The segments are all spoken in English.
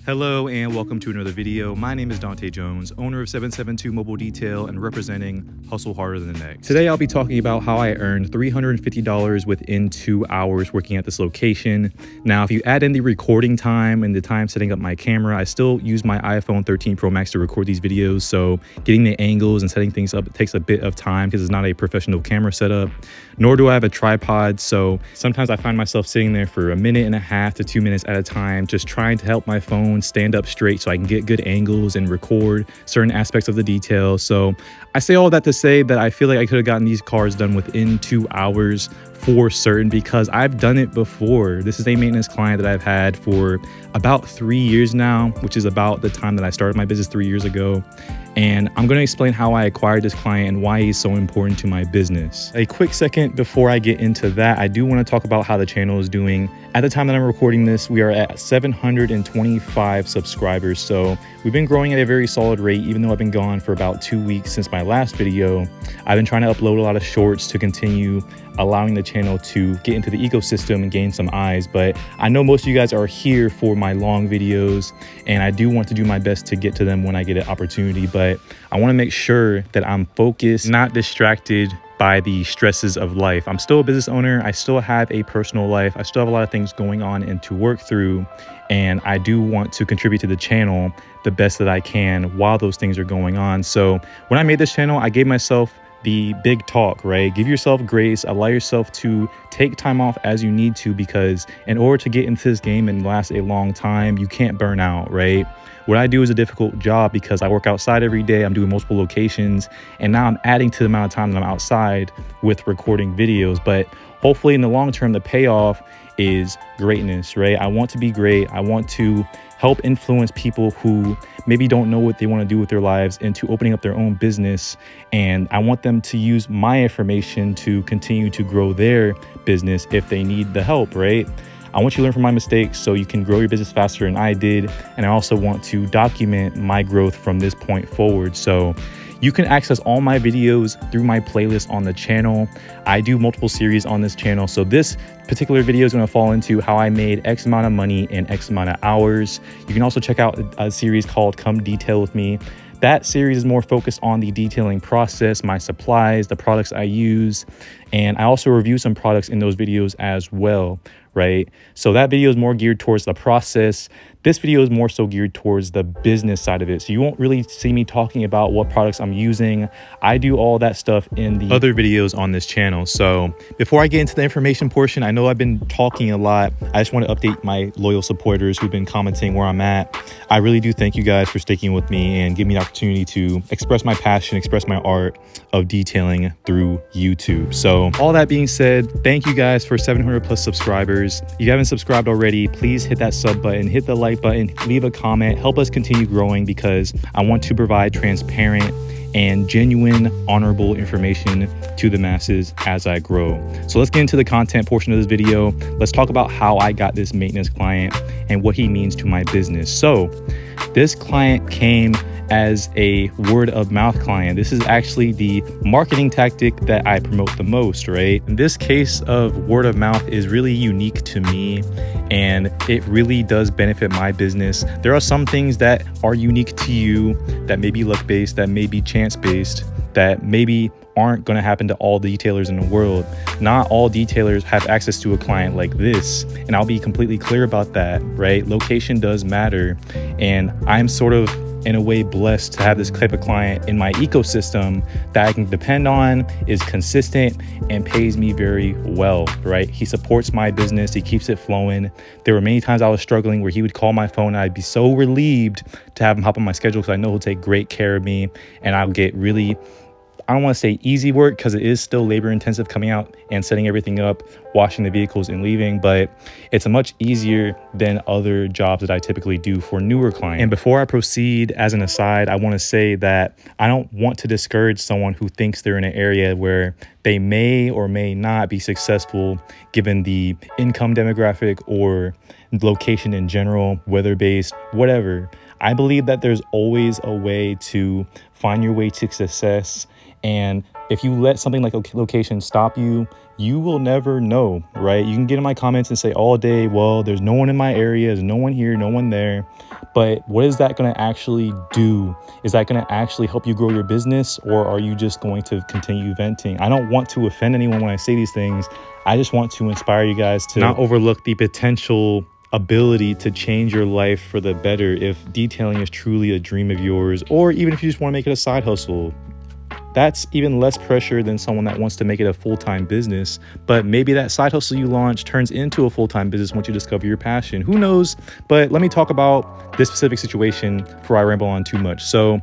Hello and welcome to another video. My name is Dante Jones, owner of 772 Mobile Detail and representing Hustle Harder Than the Next. Today I'll be talking about how I earned $350 within 2 hours working at this location. Now, if you add in the recording time and the time setting up my camera, I still use my iPhone 13 Pro Max to record these videos. So getting the angles and setting things up takes a bit of time because it's not a professional camera setup, nor do I have a tripod. So sometimes I find myself sitting there for 1.5 to 2 minutes at a time, just trying to help my phone stand up straight so I can get good angles and record certain aspects of the detail. So I say all that to say that I feel like I could have gotten these cars done within 2 hours for certain because I've done it before. This is a maintenance client that I've had for about 3 years now, which is about the time that I started my business 3 years ago. And I'm going to explain how I acquired this client and why he's so important to my business. A quick second before I get into that, I do want to talk about how the channel is doing. At the time that I'm recording this, we are at 725 subscribers. So we've been growing at a very solid rate, even though I've been gone for about 2 weeks since my last video. I've been trying to upload a lot of shorts to continue allowing the channel to get into the ecosystem and gain some eyes. But I know most of you guys are here for my long videos, and I do want to do my best to get to them when I get an opportunity. But I want to make sure that I'm focused, not distracted by the stresses of life. I'm still a business owner. I still have a personal life. I still have a lot of things going on and to work through. And I do want to contribute to the channel the best that I can while those things are going on. So when I made this channel, I gave myself the big talk, right? Give yourself grace, allow yourself to take time off as you need to, because in order to get into this game and last a long time, you can't burn out, right? What I do is a difficult job because I work outside every day. I'm doing multiple locations, and now I'm adding to the amount of time that I'm outside with recording videos. But hopefully in the long term, the payoff is greatness, right? I want to be great. I want to help influence people who maybe don't know what they want to do with their lives into opening up their own business. And I want them to use my information to continue to grow their business if they need the help, right? I want you to learn from my mistakes so you can grow your business faster than I did. And I also want to document my growth from this point forward. So you can access all my videos through my playlist on the channel. I do multiple series on this channel. So this particular video is going to fall into how I made X amount of money in X amount of hours. You can also check out a series called Come Detail With Me. That series is more focused on the detailing process, my supplies, the products I use, and I also review some products in those videos as well, right? So that video is more geared towards the process. This video is more so geared towards the business side of it. So you won't really see me talking about what products I'm using. I do all that stuff in the other videos on this channel. So before I get into the information portion, I know I've been talking a lot. I just want to update my loyal supporters who've been commenting where I'm at. I really do thank you guys for sticking with me and giving me the opportunity to express my passion, express my art of detailing through YouTube. So all that being said, thank you guys for 700 plus subscribers. If you haven't subscribed already, please hit that sub button, hit the like button, leave a comment, help us continue growing, because I want to provide transparent and genuine, honorable information to the masses as I grow. So let's get into the content portion of this video. Let's talk about how I got this maintenance client and what he means to my business. So this client came as a word of mouth client. This is actually the marketing tactic that I promote the most, right? In this case of word of mouth is really unique to me, and it really does benefit my business. There are some things that are unique to you that may be luck-based, that may be chance-based, that maybe aren't going to happen to all detailers in the world. Not all detailers have access to a client like this, and I'll be completely clear about that, right? Location does matter, and I'm sort of in a way blessed to have this type of client in my ecosystem that I can depend on, is consistent, and pays me very well, right? He supports my business, he keeps it flowing. There were many times I was struggling where he would call my phone and I'd be so relieved to have him hop on my schedule because I know he'll take great care of me, and I'll get really, I don't want to say easy work because it is still labor intensive coming out and setting everything up, washing the vehicles and leaving, but it's much easier than other jobs that I typically do for newer clients. And before I proceed, as an aside, I want to say that I don't want to discourage someone who thinks they're in an area where they may or may not be successful given the income demographic or location in general, weather-based, whatever. I believe that there's always a way to find your way to success And if you let something like a location stop you, you will never know, right? You can get in my comments and say all day, well, there's no one in my area, there's no one here, no one there. But what is that going to actually do? Is that going to actually help you grow your business, or are you just going to continue venting? I don't want to offend anyone when I say these things. I just want to inspire you guys to not overlook the potential ability to change your life for the better if detailing is truly a dream of yours, or even if you just want to make it a side hustle. That's even less pressure than someone that wants to make it a full-time business. But maybe that side hustle you launch turns into a full-time business once you discover your passion. Who knows? But let me talk about this specific situation before I ramble on too much. So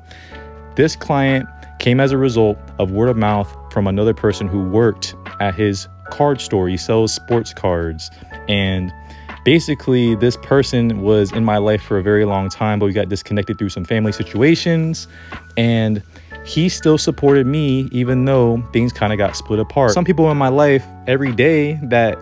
this client came as a result of word of mouth from another person who worked at his card store. He sells sports cards. And basically, this person was in my life for a very long time, but we got disconnected through some family situations. And he still supported me, even though things kind of got split apart. Some people in my life every day that,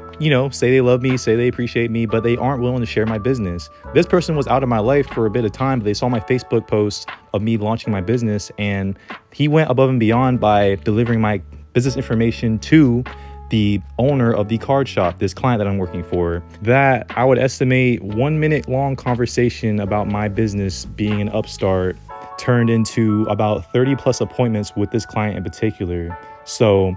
say they love me, say they appreciate me, but they aren't willing to share my business. This person was out of my life for a bit of time, but they saw my Facebook post of me launching my business, and he went above and beyond by delivering my business information to the owner of the card shop, this client that I'm working for. That I would estimate 1 minute long conversation about my business being an upstart turned into about 30 plus appointments with this client in particular. So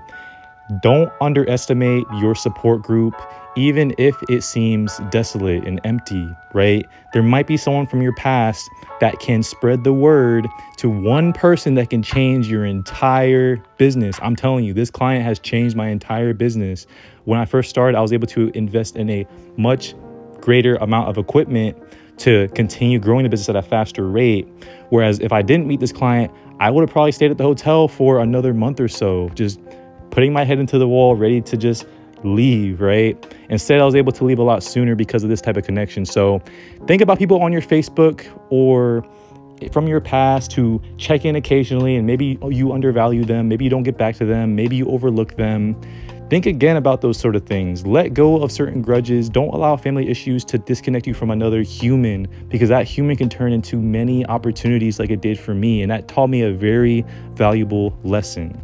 don't underestimate your support group, even if it seems desolate and empty, right? There might be someone from your past that can spread the word to one person that can change your entire business. I'm telling you, this client has changed my entire business. When I first started, I was able to invest in a much greater amount of equipment to continue growing the business at a faster rate. Whereas if I didn't meet this client, I would have probably stayed at the hotel for another month or so, just putting my head into the wall, ready to just leave, right? Instead, I was able to leave a lot sooner because of this type of connection. So think about people on your Facebook or from your past who check in occasionally, and maybe you undervalue them, maybe you don't get back to them, maybe you overlook them. Think again about those sort of things. Let go of certain grudges. Don't allow family issues to disconnect you from another human, because that human can turn into many opportunities like it did for me. And that taught me a very valuable lesson.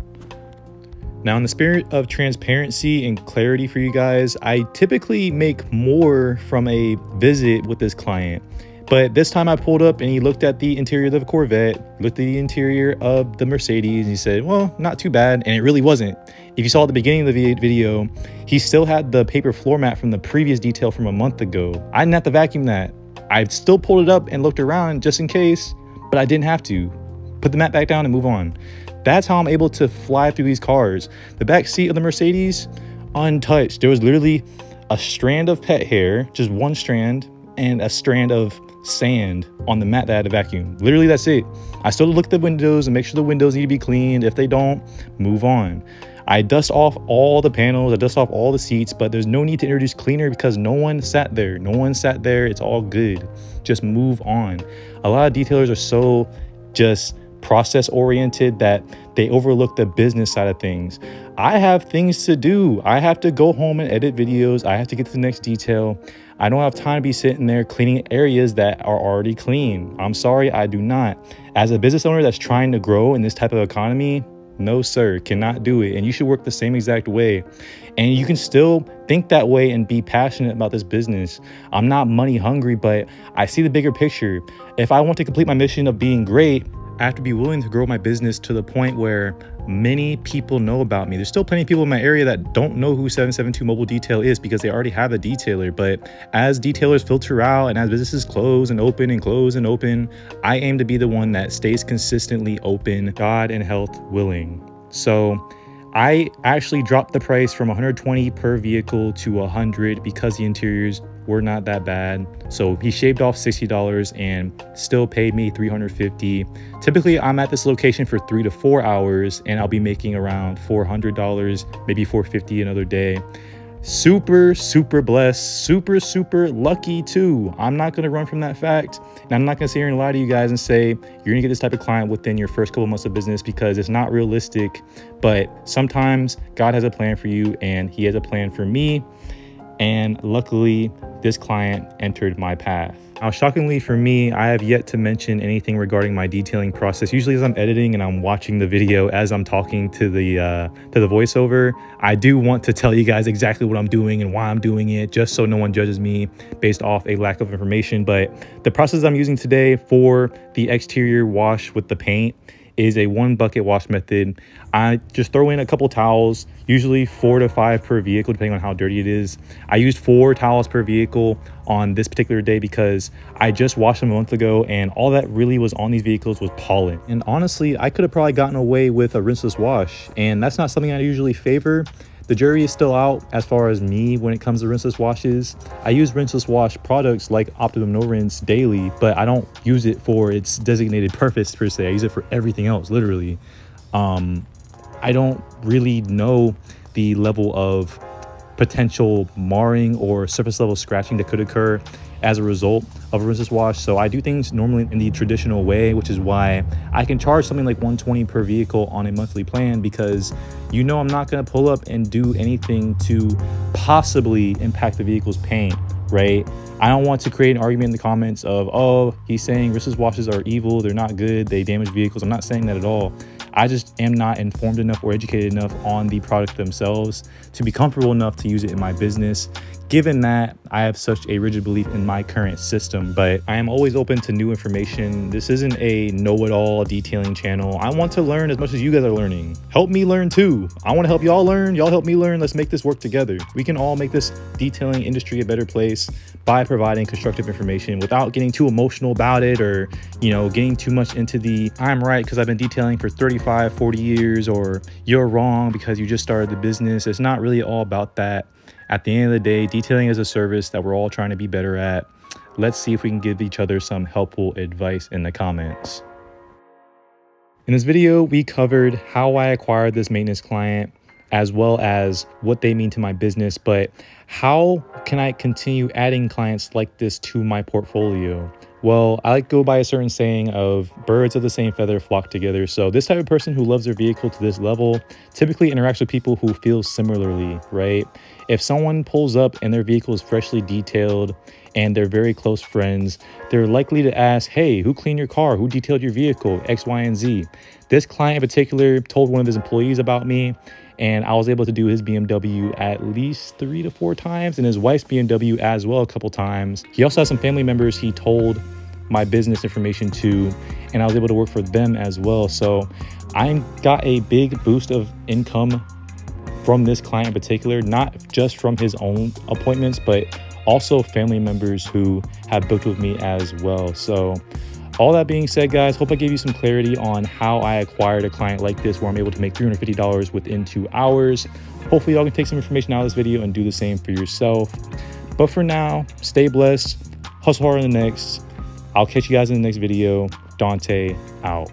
Now, in the spirit of transparency and clarity for you guys, I typically make more from a visit with this client. But this time I pulled up and he looked at the interior of the Corvette, looked at the interior of the Mercedes, and he said, well, not too bad. And it really wasn't. If you saw at the beginning of the video, he still had the paper floor mat from the previous detail from a month ago. I didn't have to vacuum that. I still pulled it up and looked around just in case, but I didn't have to. Put the mat back down and move on. That's how I'm able to fly through these cars. The back seat of the Mercedes, untouched. There was literally a strand of pet hair, just one strand, and a strand of sand on the mat that I had to vacuum. Literally, that's it. I still look at the windows and make sure the windows need to be cleaned. If they don't, move on. I dust off all the panels, I dust off all the seats, but there's no need to introduce cleaner because no one sat there. No one sat there. It's all good. Just move on. A lot of detailers are so just process oriented that they overlook the business side of things. I have things to do. I have to go home and edit videos. I have to get to the next detail. I don't have time to be sitting there cleaning areas that are already clean. I'm sorry, I do not. As a business owner that's trying to grow in this type of economy, no sir, cannot do it. And you should work the same exact way. And you can still think that way and be passionate about this business. I'm not money hungry, but I see the bigger picture. If I want to complete my mission of being great, I have to be willing to grow my business to the point where many people know about me. There's still plenty of people in my area that don't know who 772 Mobile Detail is because they already have a detailer. But as detailers filter out and as businesses close and open and close and open, I aim to be the one that stays consistently open, God and health willing. So I actually dropped the price from $120 per vehicle to $100 because the interiors were not that bad. So he shaved off $60 and still paid me $350. Typically, I'm at this location for 3 to 4 hours and I'll be making around $400, maybe $450 another day. Super blessed, super lucky too. I'm not gonna run from that fact. And I'm not gonna sit here and lie to you guys and say you're gonna get this type of client within your first couple months of business because it's not realistic. But sometimes God has a plan for you and he has a plan for me. And luckily, this client entered my path. Now, shockingly for me, I have yet to mention anything regarding my detailing process. Usually as I'm editing and I'm watching the video as I'm talking to the voiceover, I do want to tell you guys exactly what I'm doing and why I'm doing it, just so no one judges me based off a lack of information. But the process I'm using today for the exterior wash with the paint is a 1 bucket wash method. I just throw in a couple towels, usually 4 to 5 per vehicle, depending on how dirty it is. I used 4 towels per vehicle on this particular day because I just washed them a month ago and all that really was on these vehicles was pollen. And honestly, I could have probably gotten away with a rinseless wash, and that's not something I usually favor. The jury is still out as far as me when it comes to rinseless washes. I use rinseless wash products like Optimum No Rinse daily, but I don't use it for its designated purpose per se. I use it for everything else, literally. I don't really know the level of potential marring or surface level scratching that could occur as a result of a rinseless wash. So I do things normally in the traditional way, which is why I can charge something like $120 per vehicle on a monthly plan, because you know I'm not going to pull up and do anything to possibly impact the vehicle's paint, right? I don't want to create an argument in the comments of, oh, he's saying rinseless washes are evil, they're not good, they damage vehicles. I'm not saying that at all. I just am not informed enough or educated enough on the product themselves to be comfortable enough to use it in my business, given that I have such a rigid belief in my current system. But I am always open to new information. This isn't a know-it-all detailing channel. I want to learn as much as you guys are learning. Help me learn too. I want to help y'all learn. Y'all help me learn. Let's make this work together. We can all make this detailing industry a better place by providing constructive information without getting too emotional about it, or, you know, getting too much into the I'm right because I've been detailing for 35, 40 years, or you're wrong because you just started the business. It's not really all about that. At the end of the day, detailing is a service that we're all trying to be better at. Let's see if we can give each other some helpful advice in the comments. In this video, we covered how I acquired this maintenance client, as well as what they mean to my business, but how can I continue adding clients like this to my portfolio? Well, I like to go by a certain saying of birds of the same feather flock together. So this type of person who loves their vehicle to this level typically interacts with people who feel similarly, right? If someone pulls up and their vehicle is freshly detailed and they're very close friends, they're likely to ask, hey, who cleaned your car? Who detailed your vehicle? X, Y, and Z. This client in particular told one of his employees about me, and I was able to do his BMW at least 3 to 4 times, and his wife's BMW as well a couple times. He also has some family members he told my business information to, and I was able to work for them as well. So I got a big boost of income from this client in particular, not just from his own appointments, but also family members who have booked with me as well. So all that being said, guys, hope I gave you some clarity on how I acquired a client like this, where I'm able to make $350 within 2 hours. Hopefully y'all can take some information out of this video and do the same for yourself. But for now, stay blessed, hustle hard on the next. I'll catch you guys in the next video. Dante out.